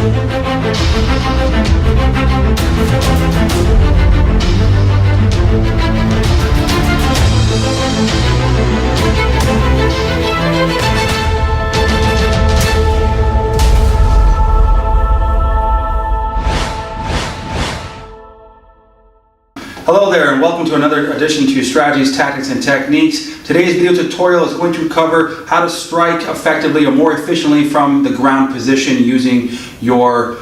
Hello there, and welcome to another edition to Strategies, Tactics, and Techniques. Today's video tutorial is going to cover how to strike effectively or more efficiently from the ground position using your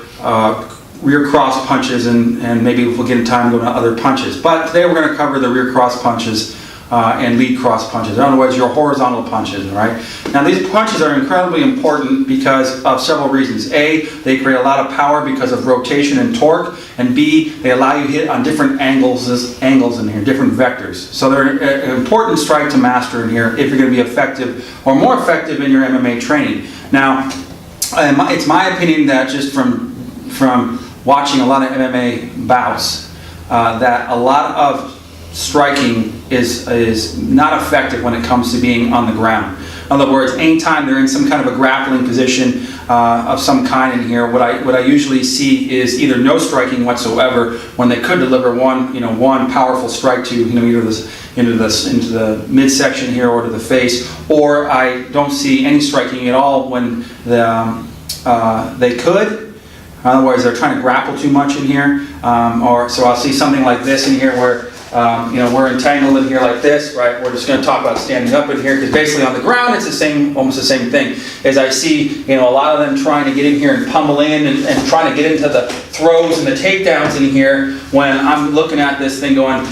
rear cross punches, and maybe we'll get in time to go into other punches. But today we're going to cover the rear cross punches and lead cross punches. In other words, your horizontal punches, right? Now these punches are incredibly important because of several reasons. A, they create a lot of power because of rotation and torque, and B, they allow you to hit on different angles in here, different vectors. So they're an important strike to master in here if you're going to be effective or more effective in your MMA training. Now, it's my opinion that just from watching a lot of MMA bouts, that a lot of striking is not effective when it comes to being on the ground. In other words, anytime they're in some kind of a grappling position of some kind in here, what I usually see is either no striking whatsoever when they could deliver one powerful strike to either into the midsection here or to the face, or I don't see any striking at all when they could. Otherwise, they're trying to grapple too much in here, so I'll see something like this in here where we're entangled in here like this, right? We're just going to talk about standing up in here because basically on the ground it's almost the same thing. As I see, a lot of them trying to get in here and pummel in and trying to get into the throws and the takedowns in here. When I'm looking at this thing going,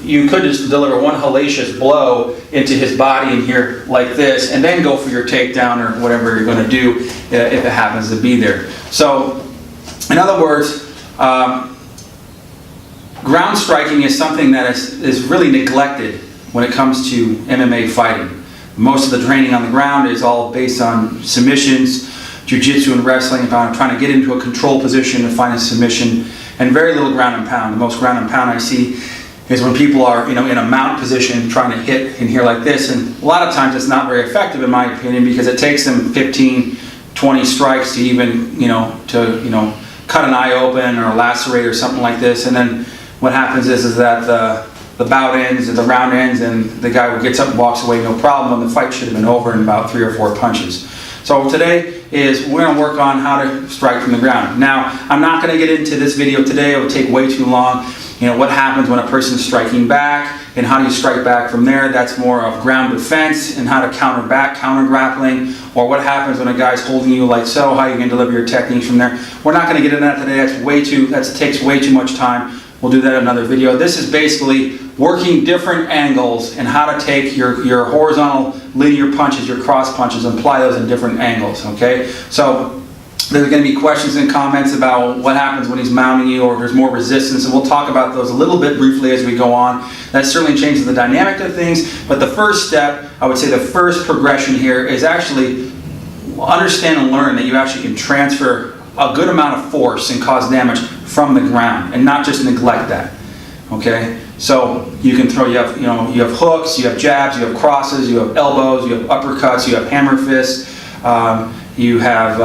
you could just deliver one hellacious blow into his body in here like this, and then go for your takedown or whatever you're going to do if it happens to be there. So, in other words, ground striking is something that is really neglected when it comes to MMA fighting. Most of the training on the ground is all based on submissions, jiu-jitsu and wrestling, about trying to get into a control position to find a submission, and very little ground and pound. The most ground and pound I see is when people are in a mount position trying to hit in here like this, and a lot of times it's not very effective in my opinion because it takes them 15, 20 strikes to even cut an eye open or lacerate or something like this, and then what happens is that the bout ends and the round ends and the guy gets up and walks away no problem when the fight should have been over in about 3 or 4 punches. So today we're going to work on how to strike from the ground. Now, I'm not going to get into this video today. It will take way too long. What happens when a person's striking back and how do you strike back from there. That's more of ground defense and how to counter grappling, or what happens when a guy's holding you like so, how you can deliver your techniques from there. We're not going to get into that today. That takes way too much time. We'll do that in another video. This is basically working different angles and how to take your horizontal linear punches, your cross punches, and apply those in different angles, okay? So there's going to be questions and comments about what happens when he's mounting you or if there's more resistance, and we'll talk about those a little bit briefly as we go on. That certainly changes the dynamic of things, but the first step, I would say the first progression here is actually understand and learn that you actually can transfer a good amount of force and cause damage from the ground, and not just neglect that. Okay, so you can throw. You have hooks, you have jabs, you have crosses, you have elbows, you have uppercuts, you have hammer fists. You have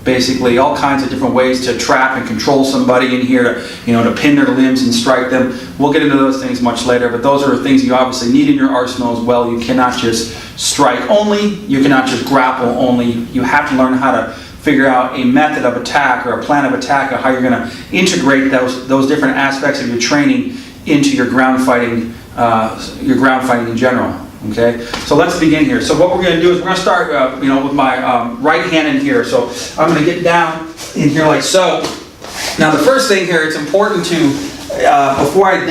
basically all kinds of different ways to trap and control somebody in here to pin their limbs and strike them. We'll get into those things much later, but those are things you obviously need in your arsenal as well. You cannot just strike only. You cannot just grapple only. You have to learn how to figure out a method of attack or a plan of attack, or how you're going to integrate those different aspects of your training into your ground fighting in general. Okay, so let's begin here. So what we're going to do is we're going to start, with my right hand in here. So I'm going to get down in here like so. Now the first thing here, it's important to before I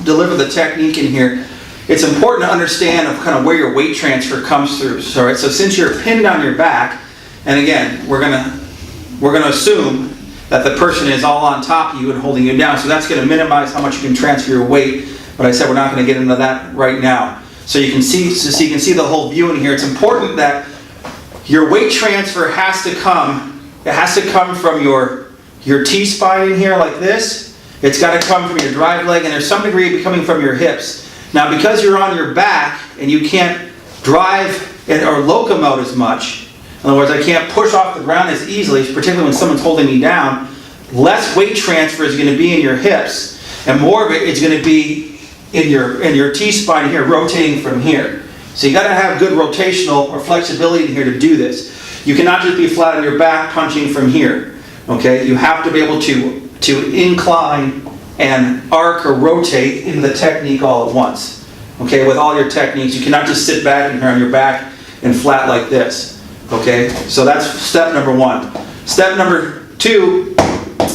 deliver the technique in here, it's important to understand of kind of where your weight transfer comes through. So since you're pinned on your back. And again, we're gonna assume that the person is all on top of you and holding you down. So that's going to minimize how much you can transfer your weight. But I said we're not going to get into that right now. So you can see the whole view in here. It's important that your weight transfer has to come. It has to come from your T-spine in here like this. It's got to come from your drive leg, and there's some degree coming from your hips. Now, because you're on your back and you can't drive or locomote as much. In other words, I can't push off the ground as easily, particularly when someone's holding me down. Less weight transfer is going to be in your hips, and more of it is going to be in your T-spine here, rotating from here. So you got to have good rotational or flexibility in here to do this. You cannot just be flat on your back punching from here. Okay, you have to be able to incline and arc or rotate into the technique all at once. Okay, with all your techniques, you cannot just sit back in here on your back and flat like this. Okay, so that's step number one. Step number two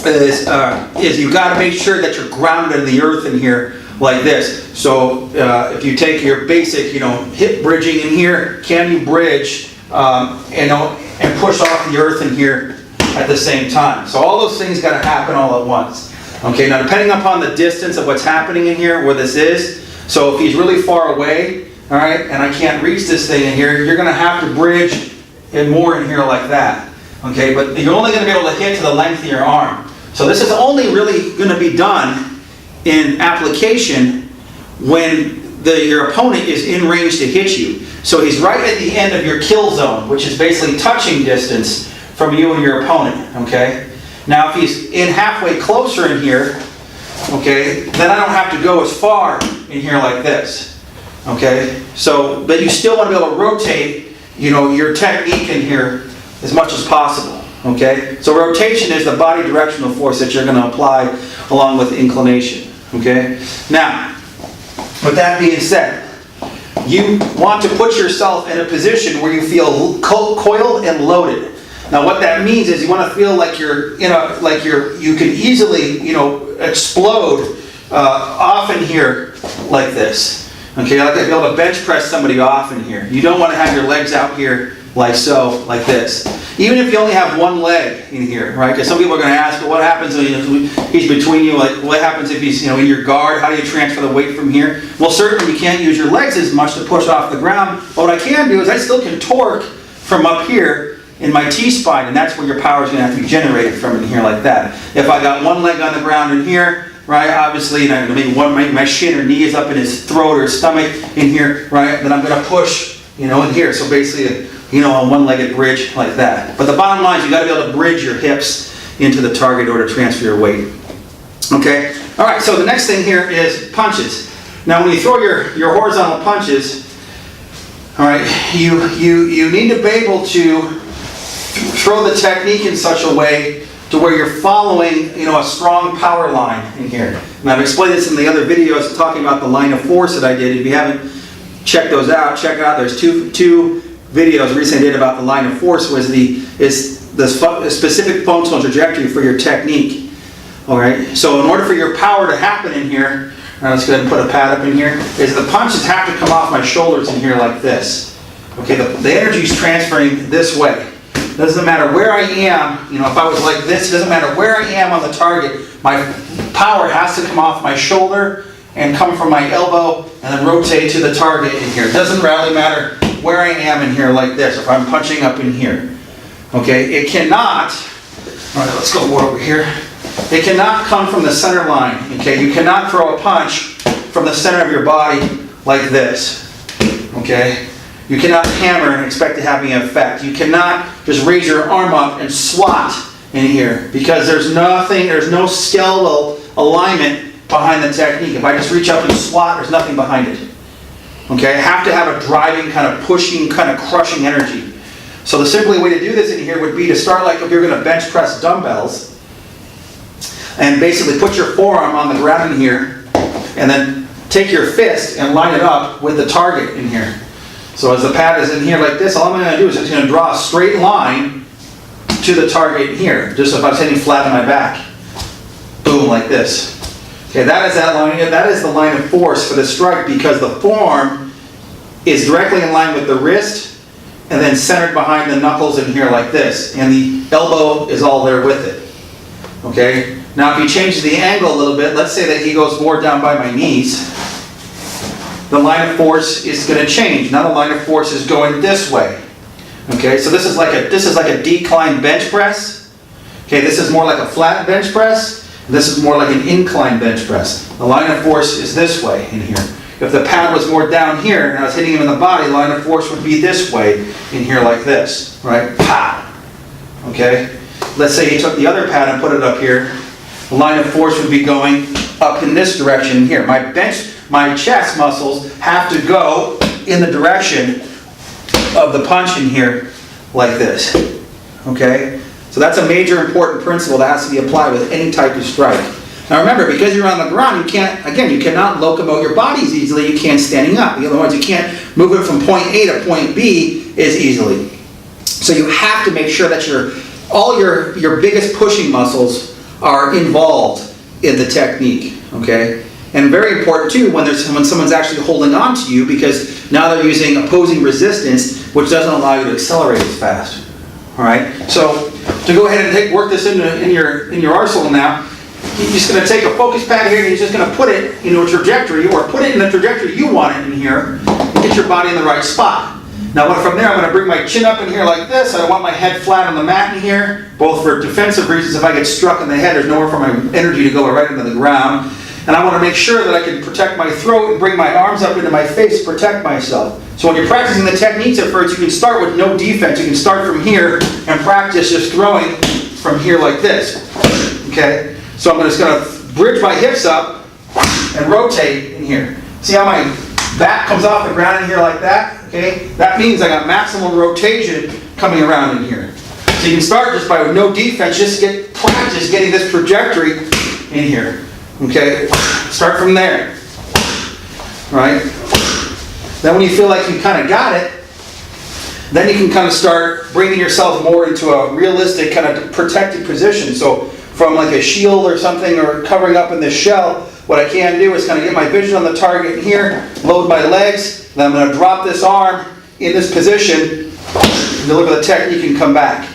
is you got to make sure that you're grounded in the earth in here like this. So if you take your basic, hip bridging in here, can you bridge, and push off the earth in here at the same time? So all those things got to happen all at once. Okay, now depending upon the distance of what's happening in here, where this is, so if he's really far away, all right, and I can't reach this thing in here, you're going to have to bridge it more in here like that. Okay, but you're only going to be able to hit to the length of your arm. So this is only really going to be done in application when your opponent is in range to hit you. So he's right at the end of your kill zone, which is basically touching distance from you and your opponent. Okay. Now if he's in halfway closer in here, okay, then I don't have to go as far in here like this. Okay. So, but you still want to be able to rotate, your technique in here as much as possible. Okay. So rotation is the body directional force that you're going to apply along with inclination. Okay. Now, with that being said, you want to put yourself in a position where you feel coiled and loaded. Now, what that means is you want to feel like you can easily, explode off in here like this. Okay, like to be able to bench press somebody off in here. You don't want to have your legs out here like so, like this. Even if you only have one leg in here, right? Because some people are going to ask, well, what happens when he's between you? Like, what happens if he's in your guard? How do you transfer the weight from here? Well, certainly you can't use your legs as much to push off the ground. But what I can do is I still can torque from up here in my T-spine, and that's where your power is going to have to be generated from in here like that. If I got one leg on the ground in here, right, obviously, and maybe my shin or knee is up in his throat or his stomach in here, right, then I'm going to push, in here. So basically, a one-legged bridge like that. But the bottom line is you got to be able to bridge your hips into the target in order to transfer your weight. Okay? All right, so the next thing here is punches. Now, when you throw your horizontal punches, all right, you need to be able to throw the technique in such a way to where you're following, a strong power line in here. And I've explained this in the other videos talking about the line of force that I did. If you haven't checked those out, check it out. There's two videos recently I did about the line of force, is the specific functional trajectory for your technique. All right. So in order for your power to happen in here, let's go ahead and put a pad up in here. Is the punches have to come off my shoulders in here like this. Okay. The energy is transferring this way. Doesn't matter where I am. If I was like this, it doesn't matter where I am on the target. My power has to come off my shoulder and come from my elbow and then rotate to the target in here. It doesn't really matter where I am in here like this, if I'm punching up in here. Okay, it cannot, all right, let's go more over here. It cannot come from the center line. Okay, you cannot throw a punch from the center of your body like this. Okay, you cannot hammer and expect to have any effect. You cannot just raise your arm up and swat in here because there's no skeletal alignment behind the technique. If I just reach up and swat, there's nothing behind it. Okay, I have to have a driving, kind of pushing, kind of crushing energy. So the simple way to do this in here would be to start like if you're going to bench press dumbbells and basically put your forearm on the ground in here and then take your fist and line it up with the target in here. So as the pad is in here like this, all I'm going to do is just going to draw a straight line to the target here, just if I was hitting flat on my back. Boom, like this. Okay, that is the line of force for the strike because the forearm is directly in line with the wrist and then centered behind the knuckles in here like this. And the elbow is all there with it. Okay, now if he changes the angle a little bit, let's say that he goes more down by my knees, the line of force is going to change. Now the line of force is going this way. Okay, so this is like a decline bench press. Okay, this is more like a flat bench press. This is more like an incline bench press. The line of force is this way in here. If the pad was more down here and I was hitting him in the body, line of force would be this way in here like this, right? Pow. Okay? Let's say he took the other pad and put it up here. The line of force would be going up in this direction here. My chest muscles have to go in the direction of the punch in here like this. Okay? So that's a major important principle that has to be applied with any type of strike. Now remember, because you're on the ground, you cannot locomote your body as easily. You can't standing up. In other words, you can't move it from point A to point B as easily. So you have to make sure that all your biggest pushing muscles are involved in the technique. Okay? And very important too when someone's actually holding on to you, because now they're using opposing resistance, which doesn't allow you to accelerate as fast. All right. So to go ahead and work this in your arsenal now, you're just going to take a focus pad here and you're just going to put it in a trajectory, or put it in the trajectory you want it in here, and get your body in the right spot. Now from there, I'm going to bring my chin up in here like this. I want my head flat on the mat in here, both for defensive reasons. If I get struck in the head, there's nowhere for my energy to go right into the ground. And I want to make sure that I can protect my throat and bring my arms up into my face to protect myself. So when you're practicing the techniques at first, you can start with no defense. You can start from here and practice just throwing from here like this. Okay? So I'm just going to bridge my hips up and rotate in here. See how my back comes off the ground in here like that? Okay? That means I got maximum rotation coming around in here. So you can start just by no defense, just practice getting this trajectory in here. Okay? Start from there. Right? Then when you feel like you kind of got it, then you can kind of start bringing yourself more into a realistic kind of protected position. So from like a shield or something, or covering up in this shell, what I can do is kind of get my vision on the target here, load my legs, then I'm going to drop this arm in this position, deliver the technique and come back.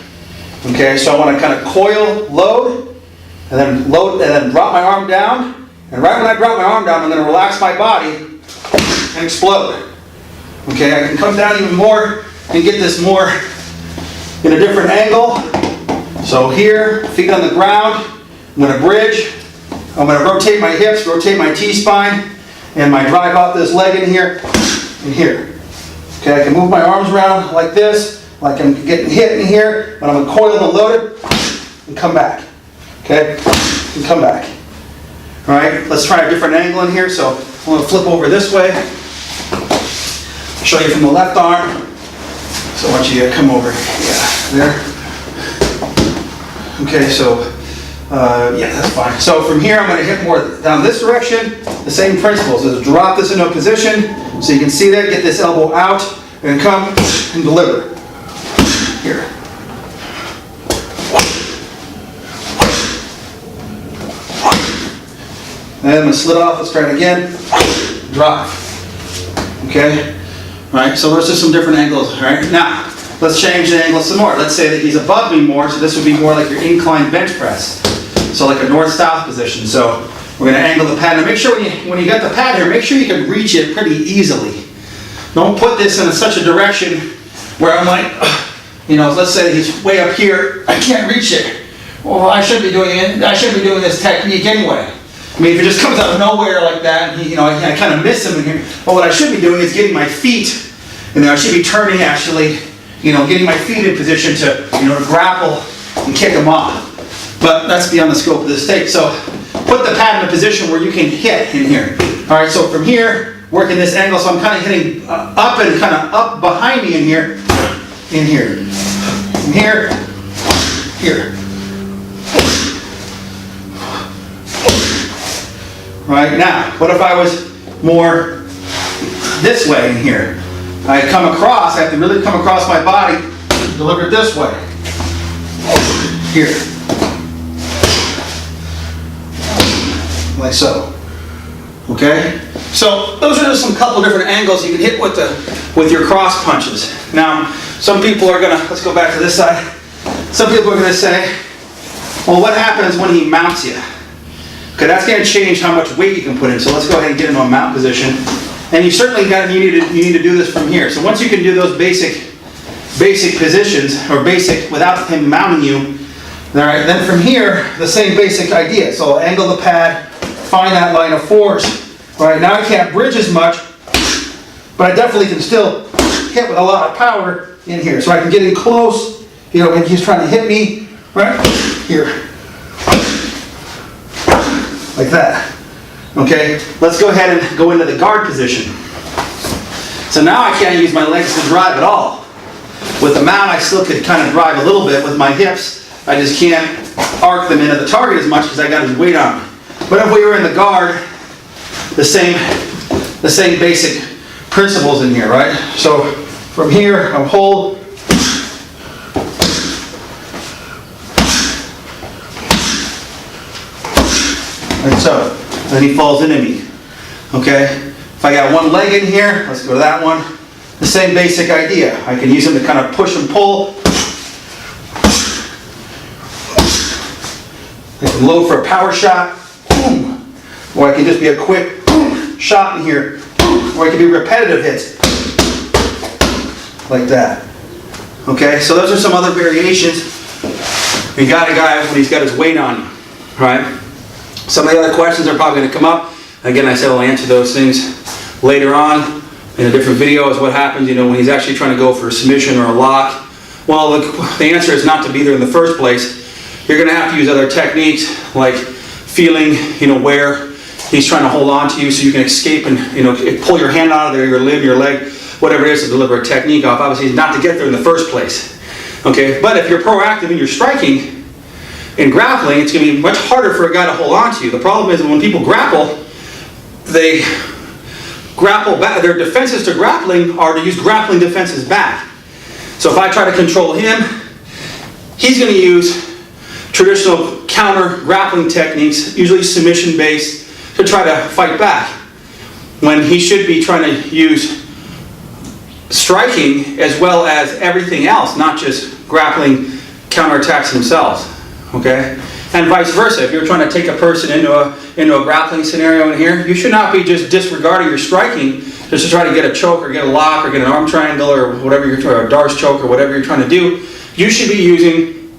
Okay, so I want to kind of coil, load, and then drop my arm down. And right when I drop my arm down, I'm going to relax my body and explode. Okay, I can come down even more and get this more in a different angle. So here, feet on the ground, I'm going to bridge. I'm going to rotate my hips, rotate my T-spine, and drive out this leg in here and here. Okay, I can move my arms around like this, like I'm getting hit in here, but I'm going to coil and load it and come back. Okay, and come back. All right, let's try a different angle in here. So I'm going to flip over this way. Show you from the left arm. So I want you to come over, there. Okay, so, yeah, that's fine. So from here, I'm going to hit more down this direction. The same principles. So drop this into a position so you can see that. Get this elbow out and come and deliver. Here. And I'm going to slit off. Let's try it again. Drop. Okay? All right, so those are some different angles. All right, now let's change the angle some more. Let's say that he's above me more, so this would be more like your inclined bench press. So like a north-south position. So we're going to angle the pad. Now make sure when you get the pad here, make sure you can reach it pretty easily. Don't put this in such a direction where I'm like, let's say he's way up here, I can't reach it. Well, I should be doing it. I should be doing this technique anyway. I mean, if it just comes out of nowhere like that, and I kind of miss him in here. But what I should be doing is getting my feet, I should be turning actually, getting my feet in position to, to grapple and kick him off. But that's beyond the scope of this tape. So put the pad in a position where you can hit in here. All right, so from here, working this angle, so I'm kind of hitting up and kind of up behind me in here, in here, here. Right, now, what if I was more this way in here? I come across, I have to really come across my body, deliver it this way. Here. Like so. Okay? So those are just some couple different angles you can hit with your cross punches. Now, some people are gonna, let's go back to this side. Some people are gonna say, well, what happens when he mounts you? Okay, that's going to change how much weight you can put in. So let's go ahead and get into a mount position. And you certainly you need to do this from here. So once you can do those basic positions, or basic without him mounting you, all right, then from here, the same basic idea. So I'll angle the pad, find that line of force, All right, now I can't bridge as much, but I definitely can still hit with a lot of power in here. So I can get in close, you know, when he's trying to hit me, right here. Like that. Okay, let's go ahead and go into the guard position. So now I can't use my legs to drive at all. With the mount, I still could kind of drive a little bit with my hips. I just can't arc them into the target as much because I got his weight on me. But if we were in the guard, the same basic principles in here, right? So from here, I'll hold. Like so. Then he falls into me. Okay? If I got one leg in here, let's go to that one. The same basic idea. I can use them to kind of push and pull. I can load for a power shot. Boom. Or I can just be a quick shot in here. Or it can be repetitive hits. Like that. Okay, so those are some other variations. You got a guy when he's got his weight on you. Right? Some of the other questions are probably going to come up. Again, I said I'll answer those things later on in a different video. Is what happens, you know, when he's actually trying to go for a submission or a lock. Well, the answer is not to be there in the first place. You're going to have to use other techniques like feeling, you know, where he's trying to hold on to you so you can escape and, you know, pull your hand out of there, your limb, your leg, whatever it is to deliver a technique off. Obviously, not to get there in the first place. Okay, but if you're proactive and you're striking, in grappling, it's going to be much harder for a guy to hold on to you. The problem is when people grapple, they grapple back. Their defenses to grappling are to use grappling defenses back. So if I try to control him, he's going to use traditional counter grappling techniques, usually submission based, to try to fight back. When he should be trying to use striking as well as everything else, not just grappling counterattacks themselves. Okay, and vice versa. If you're trying to take a person into a grappling scenario in here, you should not be just disregarding your striking just to try to get a choke or get a lock or get an arm triangle or whatever you're trying, or a Darce choke or whatever you're trying to do. You should be using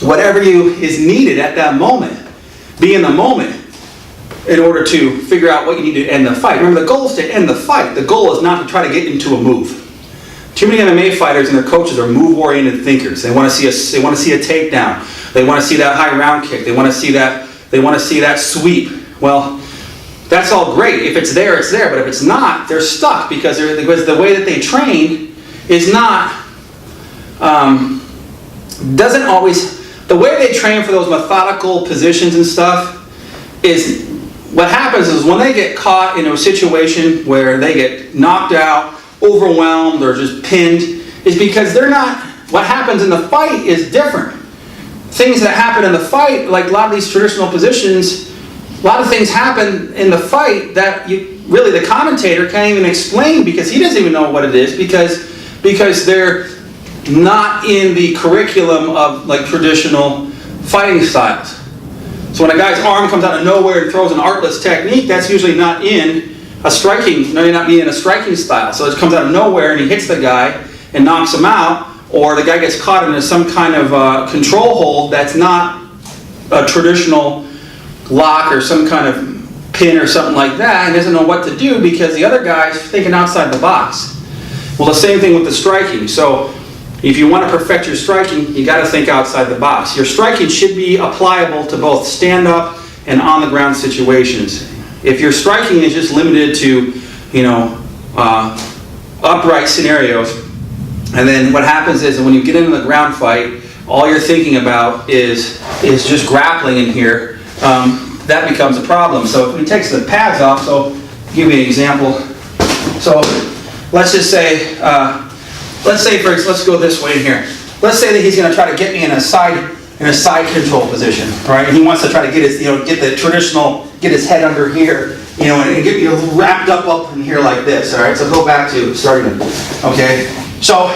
whatever is needed at that moment. Be in the moment in order to figure out what you need to end the fight. Remember, the goal is to end the fight. The goal is not to try to get into a move. Too many MMA fighters and their coaches are move-oriented thinkers. They want to see a takedown. They want to see that high round kick. They want to see that sweep. Well, that's all great. If it's there, it's there. But if it's not, they're stuck because the way that they train is not doesn't always. The way they train for those methodical positions and stuff is what happens is when they get caught in a situation where they get knocked out, overwhelmed, or just pinned, is because they're not. What happens in the fight is different. Things that happen in the fight, like a lot of these traditional positions, a lot of things happen in the fight that really the commentator can't even explain because he doesn't even know what it is because they're not in the curriculum of like traditional fighting styles. So when a guy's arm comes out of nowhere and throws an artless technique, that's usually not in a striking, not being in a striking style. So it comes out of nowhere and he hits the guy and knocks him out. Or the guy gets caught in some kind of control hold that's not a traditional lock or some kind of pin or something like that and doesn't know what to do because the other guy's thinking outside the box. Well, the same thing with the striking. So if you want to perfect your striking, you got to think outside the box. Your striking should be applicable to both stand-up and on-the-ground situations. If your striking is just limited to, upright scenarios, and then what happens is when you get into the ground fight, all you're thinking about is just grappling in here. That becomes a problem. So if we take the pads off, so I'll give you an example. So let's just say, let's go this way here. Let's say that he's going to try to get me in a side control position, right? And he wants to try to get his, get the traditional, get his head under here, and get me wrapped up in here like this. All right. So go back to starting. Okay. So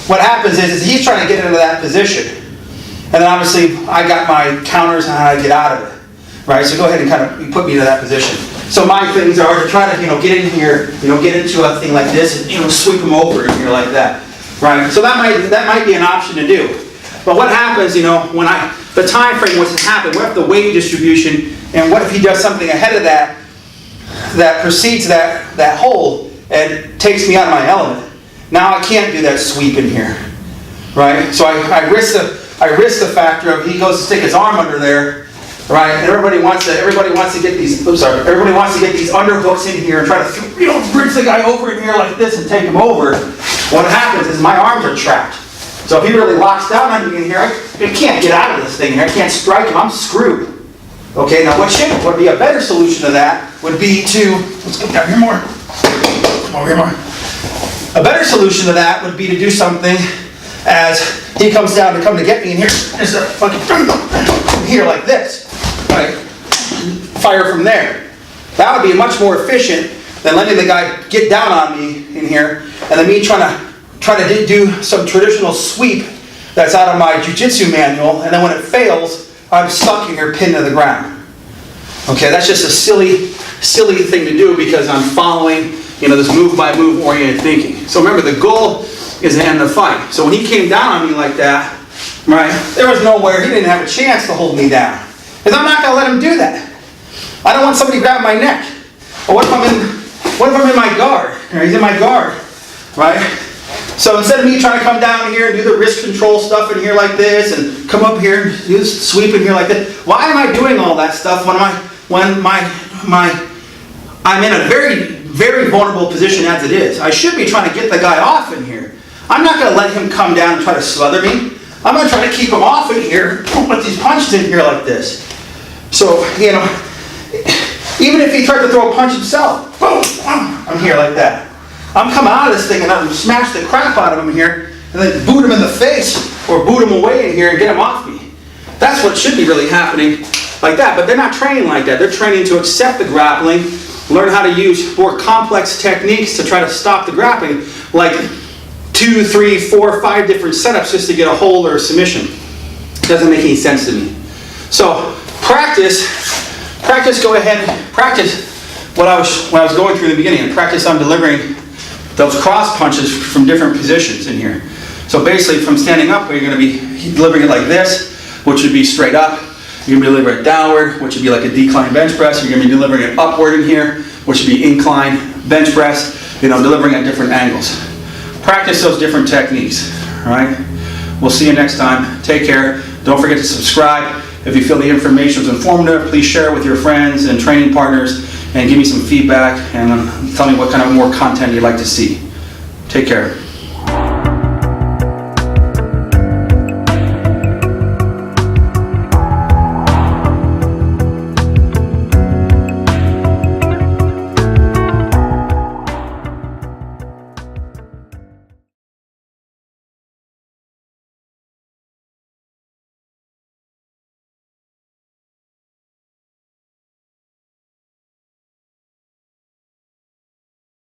what happens is he's trying to get into that position. And then obviously I got my counters on how to get out of it. Right? So go ahead and kind of put me into that position. So my things are to try to, get in here, get into a thing like this and, sweep them over in here like that. Right? So that might be an option to do. But what happens, when the time frame, what's to happen, what if the weight distribution, and what if he does something ahead of that that precedes that hold and takes me out of my element. Now I can't do that sweep in here, right? So I risk the factor of he goes to stick his arm under there, right? And everybody wants to get these. Everybody wants to get these underhooks in here and try to bridge the guy over in here like this and take him over. What happens is my arms are trapped. So if he really locks down on me in here, I can't get out of this thing here. I can't strike him. I'm screwed. Okay, now what would be a better solution to that would be to, let's go down here more. Come over here more. A better solution to that would be to do something as he comes down to come to get me in here. There's a fucking here like this. Right? Fire from there. That would be much more efficient than letting the guy get down on me in here and then me trying to do some traditional sweep that's out of my jiu-jitsu manual, and then when it fails, I'm stuck in here pinned to the ground. Okay, that's just a silly thing to do because I'm following, this move-by-move oriented thinking. So remember, the goal is to end the fight. So when he came down on me like that, right, there was nowhere, he didn't have a chance to hold me down. Because I'm not going to let him do that. I don't want somebody grabbing my neck. Or what if I'm in my guard? Or he's in my guard, right? So instead of me trying to come down here and do the wrist control stuff in here like this and come up here and do this sweep in here like this, why am I doing all that stuff when I'm in a very, very vulnerable position as it is? I should be trying to get the guy off in here. I'm not going to let him come down and try to smother me. I'm going to try to keep him off in here with these punches in here like this. So, even if he tried to throw a punch himself, boom, I'm here like that. I'm coming out of this thing and I'm smash the crap out of him here and then boot him in the face or boot him away in here and get him off me. That's what should be really happening like that, but they're not training like that. They're training to accept the grappling, learn how to use more complex techniques to try to stop the grappling, like 2, 3, 4, 5 different setups just to get a hold or a submission. Doesn't make any sense to me. So practice, go ahead, practice what I was going through in the beginning, and practice on delivering those cross punches from different positions in here. So basically from standing up, you're going to be delivering it like this, which would be straight up. You're going to be delivering it downward, which would be like a decline bench press. You're going to be delivering it upward in here, which would be incline bench press, delivering at different angles. Practice those different techniques, all right? We'll see you next time. Take care. Don't forget to subscribe. If you feel the information was informative, please share it with your friends and training partners and give me some feedback and tell me what kind of more content you'd like to see. Take care.